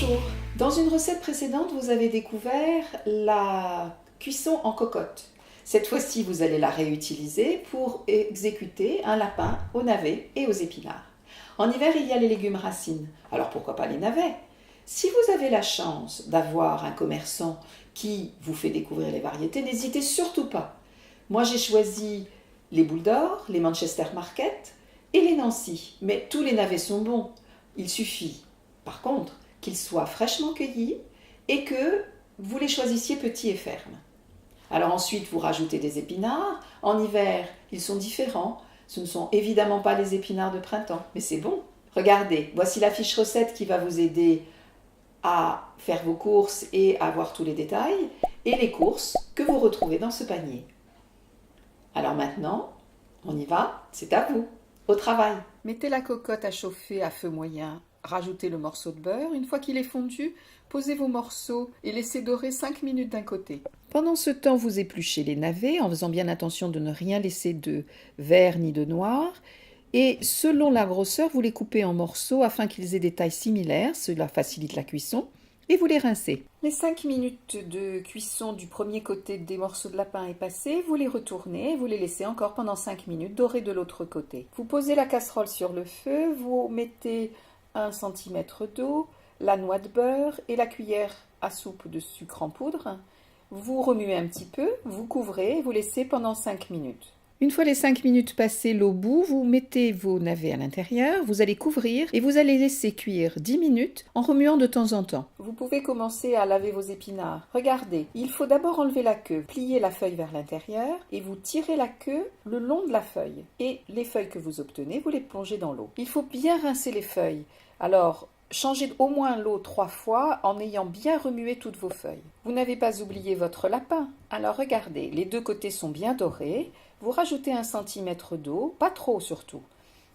Bonjour, dans une recette précédente, vous avez découvert la cuisson en cocotte. Cette fois-ci, vous allez la réutiliser pour exécuter un lapin aux navets et aux épinards. En hiver, il y a les légumes racines, alors pourquoi pas les navets? Si vous avez la chance d'avoir un commerçant qui vous fait découvrir les variétés, n'hésitez surtout pas. Moi, j'ai choisi les boules d'or, les Manchester Market et les Nancy, mais tous les navets sont bons. Il suffit, par contre, qu'ils soient fraîchement cueillis et que vous les choisissiez petits et fermes. Alors ensuite, vous rajoutez des épinards. En hiver, ils sont différents. Ce ne sont évidemment pas les épinards de printemps, mais c'est bon. Regardez, voici la fiche recette qui va vous aider à faire vos courses et à voir tous les détails et les courses que vous retrouvez dans ce panier. Alors maintenant, on y va, c'est à vous, au travail. Mettez la cocotte à chauffer à feu moyen. Rajoutez le morceau de beurre. Une fois qu'il est fondu, posez vos morceaux et laissez dorer 5 minutes d'un côté. Pendant ce temps, vous épluchez les navets en faisant bien attention de ne rien laisser de vert ni de noir. Et selon la grosseur, vous les coupez en morceaux afin qu'ils aient des tailles similaires. Cela facilite la cuisson. Et vous les rincez. Les 5 minutes de cuisson du premier côté des morceaux de lapin est passé, vous les retournez et vous les laissez encore pendant 5 minutes dorer de l'autre côté. Vous posez la casserole sur le feu, vous mettez 1 cm d'eau, la noix de beurre et la cuillère à soupe de sucre en poudre. Vous remuez un petit peu, vous couvrez et vous laissez pendant 5 minutes. Une fois les 5 minutes passées l'eau bout, vous mettez vos navets à l'intérieur, vous allez couvrir et vous allez laisser cuire 10 minutes en remuant de temps en temps. Vous pouvez commencer à laver vos épinards. Regardez, il faut d'abord enlever la queue, plier la feuille vers l'intérieur et vous tirez la queue le long de la feuille. Et les feuilles que vous obtenez, vous les plongez dans l'eau. Il faut bien rincer les feuilles. Alors, changez au moins l'eau 3 fois en ayant bien remué toutes vos feuilles. Vous n'avez pas oublié votre lapin. Alors regardez, les deux côtés sont bien dorés. Vous rajoutez 1 cm d'eau, pas trop surtout.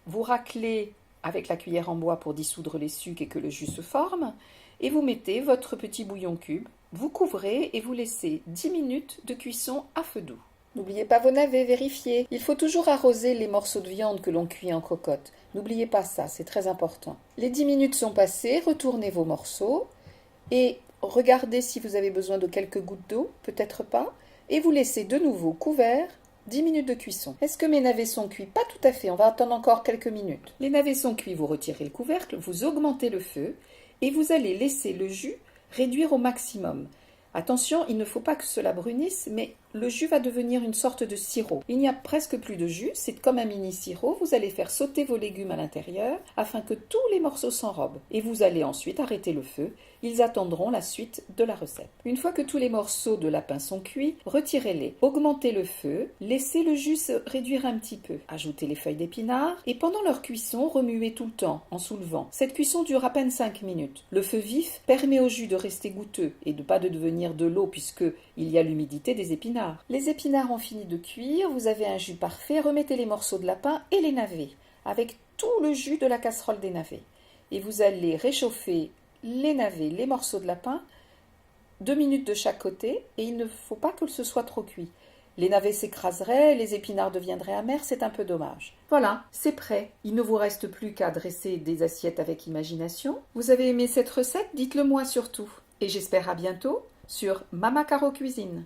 Vous raclez avec la cuillère en bois pour dissoudre les sucs et que le jus se forme. Et vous mettez votre petit bouillon cube. Vous couvrez et vous laissez 10 minutes de cuisson à feu doux. N'oubliez pas vos navets, vérifiez. Il faut toujours arroser les morceaux de viande que l'on cuit en cocotte. N'oubliez pas ça, c'est très important. Les 10 minutes sont passées, retournez vos morceaux et regardez si vous avez besoin de quelques gouttes d'eau, peut-être pas, et vous laissez de nouveau couvert 10 minutes de cuisson. Est-ce que mes navets sont cuits? Pas tout à fait, on va attendre encore quelques minutes. Les navets sont cuits, vous retirez le couvercle, vous augmentez le feu et vous allez laisser le jus réduire au maximum. Attention, il ne faut pas que cela brunisse, mais le jus va devenir une sorte de sirop. Il n'y a presque plus de jus, c'est comme un mini sirop. Vous allez faire sauter vos légumes à l'intérieur afin que tous les morceaux s'enrobent. Et vous allez ensuite arrêter le feu. Ils attendront la suite de la recette. Une fois que tous les morceaux de lapin sont cuits, retirez-les. Augmentez le feu, laissez le jus se réduire un petit peu. Ajoutez les feuilles d'épinards et pendant leur cuisson, remuez tout le temps en soulevant. Cette cuisson dure à peine 5 minutes. Le feu vif permet au jus de rester goûteux et de pas de devenir de l'eau puisque il y a l'humidité des épinards. Les épinards ont fini de cuire, vous avez un jus parfait, remettez les morceaux de lapin et les navets avec tout le jus de la casserole des navets. Et vous allez réchauffer les navets, les morceaux de lapin, 2 minutes de chaque côté et il ne faut pas que ce soit trop cuit. Les navets s'écraseraient, les épinards deviendraient amers, c'est un peu dommage. Voilà, c'est prêt. Il ne vous reste plus qu'à dresser des assiettes avec imagination. Vous avez aimé cette recette? Dites-le moi surtout. Et j'espère à bientôt sur Mama Caro Cuisine.